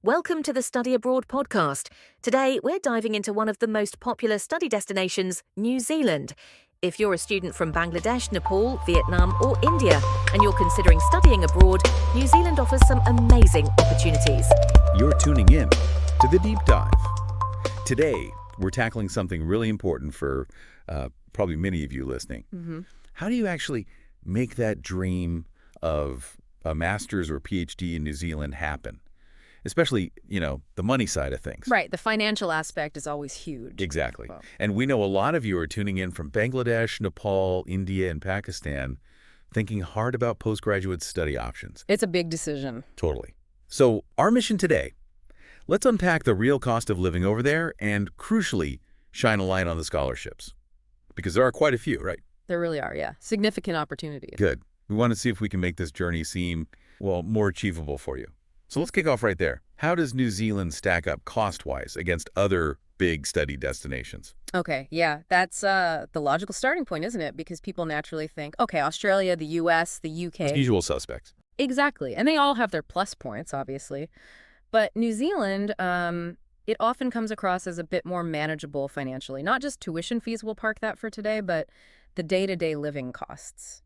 Welcome to the Study Abroad podcast. Today, we're diving into one of the most popular study destinations, New Zealand. If you're a student from Bangladesh, Nepal, Vietnam, or India, and you're considering studying abroad, New Zealand offers some amazing opportunities. You're tuning in to The Deep Dive. Today, we're tackling something really important for probably many of you listening. How do you actually make that dream of a master's or PhD in New Zealand happen? Especially, the money side of things. Right. The financial aspect is always huge. Exactly. Well, And we know a lot of you are tuning in from Bangladesh, Nepal, India, and Pakistan, thinking hard about postgraduate study options. it's a big decision. Totally. So our mission today, let's unpack the real cost of living over there and, crucially, shine a light on the scholarships. Because there are quite a few, right? There really are, yeah. Significant opportunities. Good. We want to see if we can make this journey seem, more achievable for you. So let's kick off right there. How does New Zealand stack up cost-wise against other big study destinations? Okay, yeah. That's the logical starting point, isn't it? Because people naturally think, okay, Australia, the US, the UK. Usual suspects. Exactly. And they all have their plus points, obviously. But New Zealand, it often comes across as a bit more manageable financially. Not just tuition fees, we'll park that for today, but the day-to-day living costs.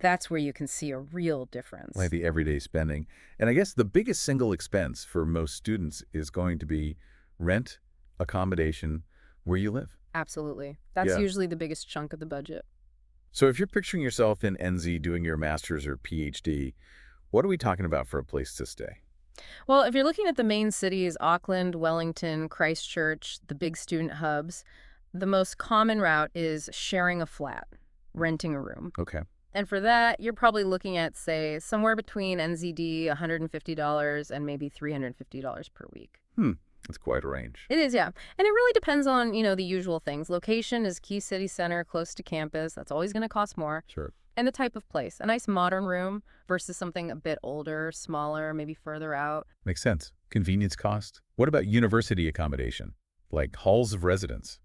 That's where you can see a real difference. Like the everyday spending. And I guess the biggest single expense for most students is going to be rent, accommodation, where you live. Absolutely. That's Yeah. usually the biggest chunk of the budget. So if you're picturing yourself in NZ doing your master's or PhD, what are we talking about for a place to stay? Well, if you're looking at the main cities, Auckland, Wellington, Christchurch, the big student hubs, the most common route is sharing a flat, renting a room. Okay. And for that, you're probably looking at, say, somewhere between NZD $150 and maybe $350 per week. That's quite a range. It is, yeah. And it really depends on, the usual things. Location is key city center, close to campus. That's always going to cost more. Sure. And the type of place. A nice modern room versus something a bit older, smaller, maybe further out. Makes sense. Convenience cost. What about university accommodation, like halls of residence?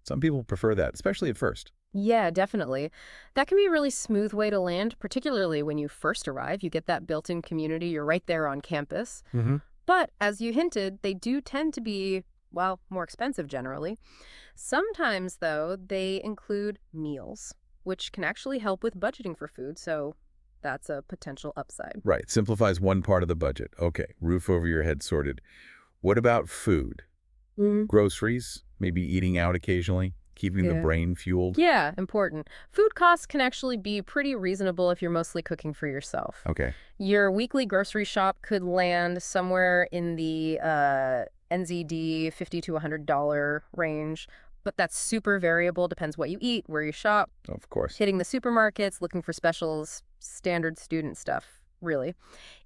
Some people prefer that, especially at first. Yeah, definitely. That can be a really smooth way to land, particularly when you first arrive. You get that built-in community. You're right there on campus. But as you hinted, they do tend to be, more expensive generally. Sometimes, though, they include meals, which can actually help with budgeting for food. So that's a potential upside. Right. Simplifies one part of the budget. Okay. Roof over your head sorted. What about food? Groceries? Maybe eating out occasionally? Keeping the Yeah. brain fueled? Yeah, important. Food costs can actually be pretty reasonable if you're mostly cooking for yourself. Okay. Your weekly grocery shop could land somewhere in the NZD $50 to $100 range, but that's super variable, depends what you eat, where you shop, Of course. hitting the supermarkets, looking for specials, standard student stuff, really.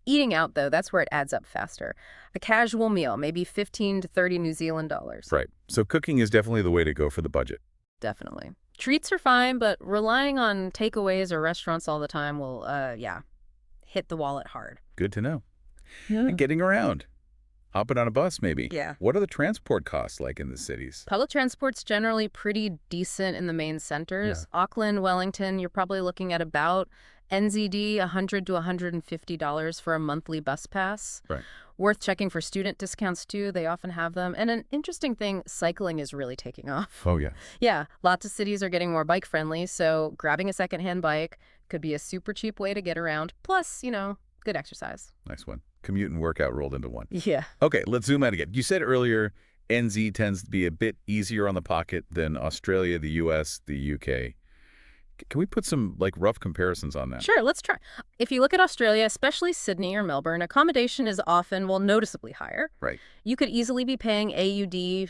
Eating out, though, that's where it adds up faster. A casual meal, maybe 15 to 30 New Zealand dollars. Right. So cooking is definitely the way to go for the budget. Definitely. Treats are fine, but relying on takeaways or restaurants all the time will, hit the wallet hard. Good to know. Yeah. And getting around. Hopping on a bus, maybe. Yeah. What are the transport costs like in the cities? Public transport's generally pretty decent in the main centers. Auckland, Wellington, you're probably looking at about NZD $100 to $150 for a monthly bus pass. Right. Worth checking for student discounts, too. They often have them. And an interesting thing, cycling is really taking off. Oh, yeah. Yeah, lots of cities are getting more bike-friendly, so grabbing a secondhand bike could be a super cheap way to get around. Plus, good exercise. Nice one. Commute and workout rolled into one. Yeah. Okay, let's zoom out again. You said earlier NZ tends to be a bit easier on the pocket than Australia, the US, the UK. Can we put some rough comparisons on that? Sure, let's try. If you look at Australia, especially Sydney or Melbourne, accommodation is often, noticeably higher. Right. You could easily be paying AUD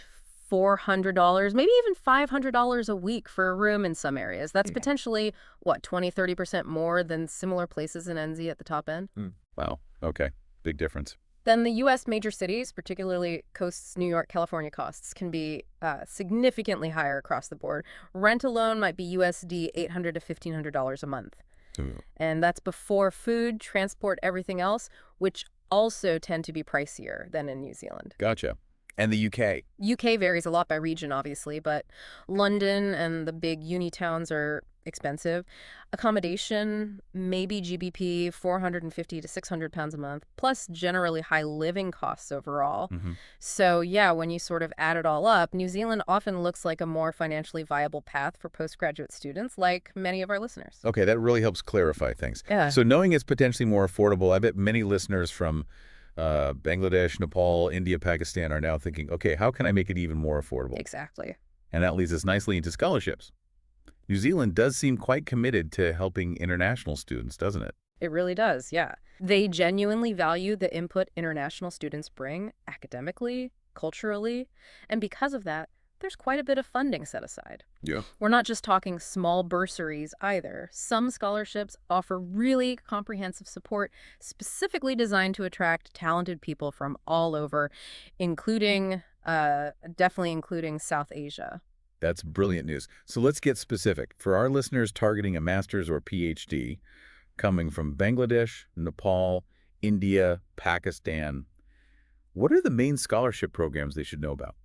$400, maybe even $500 a week for a room in some areas. That's potentially, 20-30% more than similar places in NZ at the top end. Wow. Okay. Big difference. Then the U.S. major cities, particularly coasts, New York, California costs, can be significantly higher across the board. Rent alone might be USD $800 to $1,500 a month. Ooh. And that's before food, transport, everything else, which also tend to be pricier than in New Zealand. Gotcha. And the UK. UK varies a lot by region, obviously, but London and the big uni towns are expensive. Accommodation, maybe GBP 450 to 600 pounds a month, plus generally high living costs overall. Hmm. So yeah, when you sort of add it all up, New Zealand often looks like a more financially viable path for postgraduate students, like many of our listeners. Okay, that really helps clarify things. Yeah. So knowing it's potentially more affordable, I bet many listeners from Bangladesh, Nepal, India, Pakistan are now thinking, okay, how can I make it even more affordable? Exactly. And that leads us nicely into scholarships. New Zealand does seem quite committed to helping international students, doesn't it? It really does, yeah. They genuinely value the input international students bring academically, culturally, and because of that, there's quite a bit of funding set aside. Yeah. We're not just talking small bursaries either. Some scholarships offer really comprehensive support specifically designed to attract talented people from all over, including, definitely including South Asia. That's brilliant news. So let's get specific. For our listeners targeting a master's or PhD, coming from Bangladesh, Nepal, India, Pakistan, what are the main scholarship programs they should know about?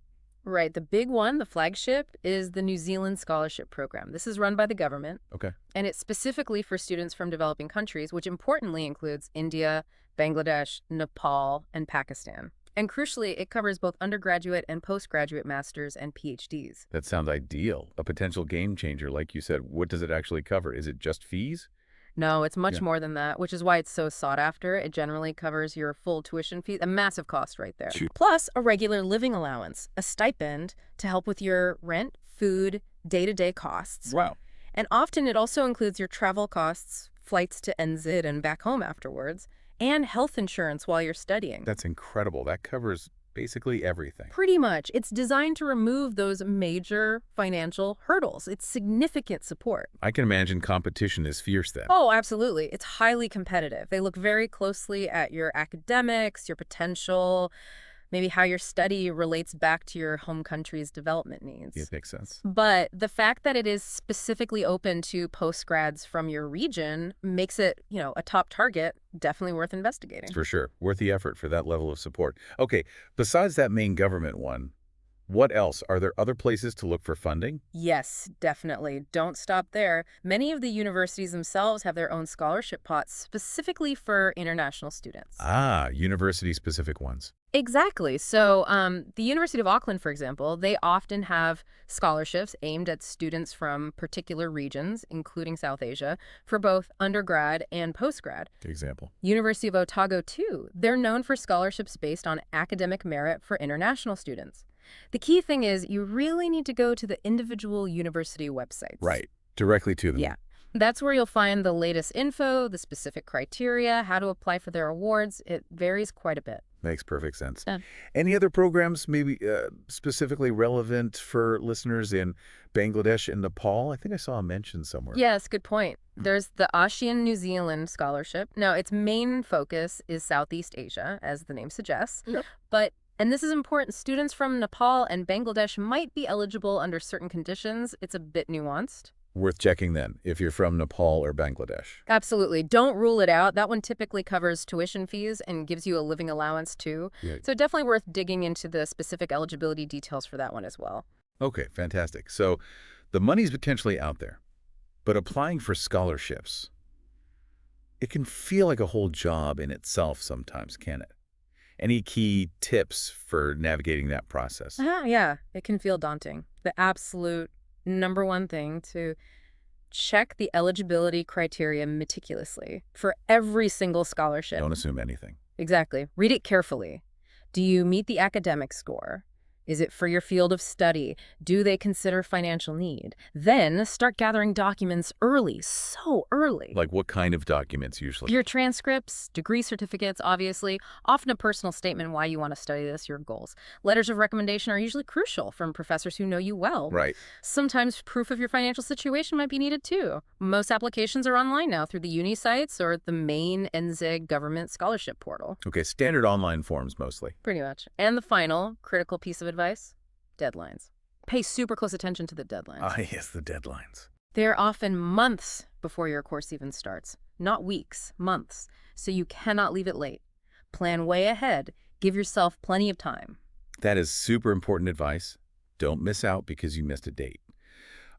Right. The big one, the flagship, is the New Zealand Scholarship Program. This is run by the government, Okay. and it's specifically for students from developing countries, which importantly includes India, Bangladesh, Nepal, and Pakistan. And crucially, it covers both undergraduate and postgraduate masters and PhDs. That sounds ideal. A potential game changer, like you said. What does it actually cover? Is it just fees? No, it's much Yeah. more than that, which is why it's so sought after. It generally covers your full tuition fee, a massive cost right there. Shoot. Plus a regular living allowance, a stipend to help with your rent, food, day-to-day costs. Wow. And often it also includes your travel costs, flights to NZ and back home afterwards, and health insurance while you're studying. That's incredible. That covers basically everything. Pretty much. It's designed to remove those major financial hurdles. It's significant support. I can imagine competition is fierce then. Oh, absolutely. It's highly competitive. They look very closely at your academics, your potential, maybe how your study relates back to your home country's development needs. It makes sense. But the fact that it is specifically open to postgrads from your region makes it, a top target, definitely worth investigating. For sure. Worth the effort for that level of support. Okay, besides that main government one, what else? Are there other places to look for funding? Yes, definitely. Don't stop there. Many of the universities themselves have their own scholarship pots specifically for international students. Ah, university-specific ones. Exactly. So the University of Auckland, for example, they often have scholarships aimed at students from particular regions, including South Asia, for both undergrad and postgrad. Example. University of Otago, too. They're known for scholarships based on academic merit for international students. The key thing is you really need to go to the individual university websites. Right. Directly to them. Yeah. That's where you'll find the latest info, the specific criteria, how to apply for their awards. It varies quite a bit. Makes perfect sense. Yeah. Any other programs maybe specifically relevant for listeners in Bangladesh and Nepal? I think I saw a mention somewhere. Yes, good point. There's the ASEAN New Zealand Scholarship. Now, its main focus is Southeast Asia, as the name suggests. Yep. But, and this is important, students from Nepal and Bangladesh might be eligible under certain conditions. It's a bit nuanced. Worth checking then, if you're from Nepal or Bangladesh. Absolutely. Don't rule it out. That one typically covers tuition fees and gives you a living allowance, too. Yeah. So definitely worth digging into the specific eligibility details for that one as well. Okay, fantastic. So the money's potentially out there, but applying for scholarships, it can feel like a whole job in itself sometimes, can it? Any key tips for navigating that process? Yeah, it can feel daunting. The absolute number one thing to check the eligibility criteria meticulously for every single scholarship. Don't assume anything. Exactly. Read it carefully. Do you meet the academic score? Is it for your field of study? Do they consider financial need? Then start gathering documents early, so early. Like what kind of documents usually? Your transcripts, degree certificates, obviously, often a personal statement why you want to study this, your goals. Letters of recommendation are usually crucial from professors who know you well. Right. Sometimes proof of your financial situation might be needed too. Most applications are online now through the uni sites or the main NZ government scholarship portal. Okay, standard online forms mostly. Pretty much. And the final critical piece of advice, deadlines. Pay super close attention to the deadlines. Ah, yes, the deadlines. They're often months before your course even starts. Not weeks, months. So you cannot leave it late. Plan way ahead. Give yourself plenty of time. That is super important advice. Don't miss out because you missed a date.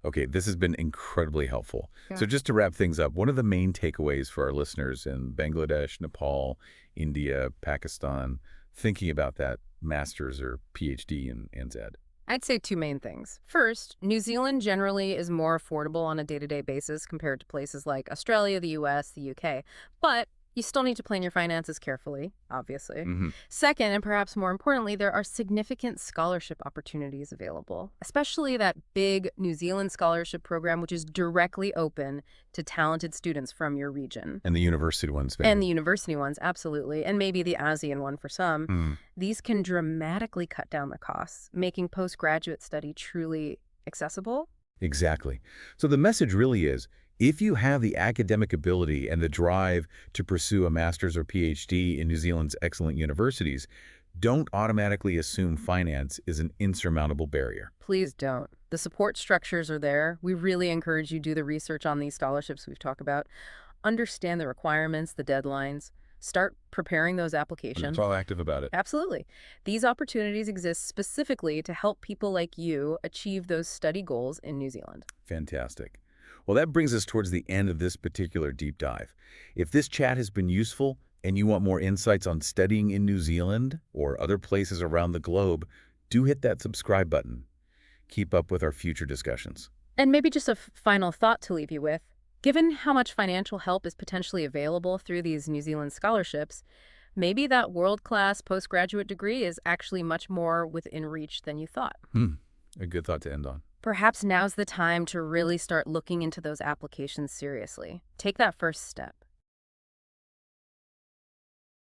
Okay, this has been incredibly helpful. Yeah. So just to wrap things up, what are the main takeaways for our listeners in Bangladesh, Nepal, India, Pakistan, thinking about that master's or PhD in NZ? I'd say two main things. First, New Zealand generally is more affordable on a day-to-day basis compared to places like Australia, the US, the UK. But you still need to plan your finances carefully, obviously. Hmm. Second, and perhaps more importantly, there are significant scholarship opportunities available, especially that big New Zealand scholarship program, which is directly open to talented students from your region. And the university ones, maybe. And the university ones, absolutely, and maybe the ASEAN one for some. Mm, These can dramatically cut down the costs, making postgraduate study truly accessible. exactly. So the message really is, if you have the academic ability and the drive to pursue a master's or PhD in New Zealand's excellent universities, don't automatically assume finance is an insurmountable barrier. Please don't. The support structures are there. We really encourage you do the research on these scholarships we've talked about. Understand the requirements, the deadlines. Start preparing those applications. Proactive about it. Absolutely. These opportunities exist specifically to help people like you achieve those study goals in New Zealand. Fantastic. Well, that brings us towards the end of this particular deep dive. If this chat has been useful and you want more insights on studying in New Zealand or other places around the globe, do hit that subscribe button. Keep up with our future discussions. And maybe just a final thought to leave you with. Given how much financial help is potentially available through these New Zealand scholarships, maybe that world-class postgraduate degree is actually much more within reach than you thought. A good thought to end on. Perhaps now's the time to really start looking into those applications seriously. Take that first step.